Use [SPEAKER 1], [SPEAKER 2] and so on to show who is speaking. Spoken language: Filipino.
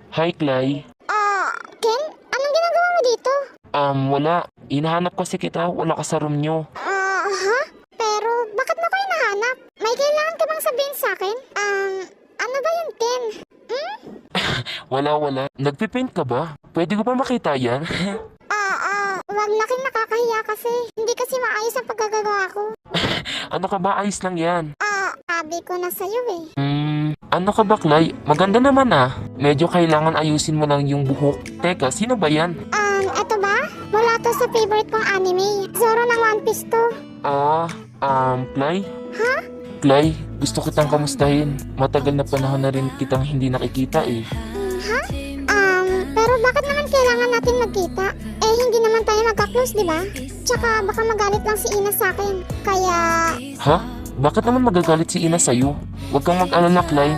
[SPEAKER 1] Hi, Clay.
[SPEAKER 2] Ken? Anong ginagawa mo dito?
[SPEAKER 1] Wala. Hinahanap kasi kita. Wala ka sa room nyo.
[SPEAKER 2] Ha? Pero bakit mo ko hinahanap? May kailangan ka bang sabihin sa akin? Ano ba yun, Ken?
[SPEAKER 1] Wala. Nagpipaint ka ba? Pwede ko ba makita yan?
[SPEAKER 2] Wag na Ken, nakakahiya kasi. Hindi kasi maayos ang pagkagagawa ko.
[SPEAKER 1] Ano ka ba? Ayos lang yan.
[SPEAKER 2] Sabi ko na sa'yo eh.
[SPEAKER 1] Ano ka ba, Clay? Maganda naman ah. Medyo kailangan ayusin mo lang yung buhok. Teka, sino ba yan?
[SPEAKER 2] Eto ba? Mula to sa favorite kong anime. Zoro ng One Piece to.
[SPEAKER 1] Clay? Clay, gusto kitang kamustahin. Matagal na panahon na rin kitang hindi nakikita eh.
[SPEAKER 2] Pero bakit naman kailangan natin magkita? Eh, hindi naman tayo magka-close, di ba? Tsaka baka magalit lang si Ina sa akin. Kaya...
[SPEAKER 1] Ha? Bakit naman magagalit si Ina sa'yo? Huwag kang mag-alala, Clay.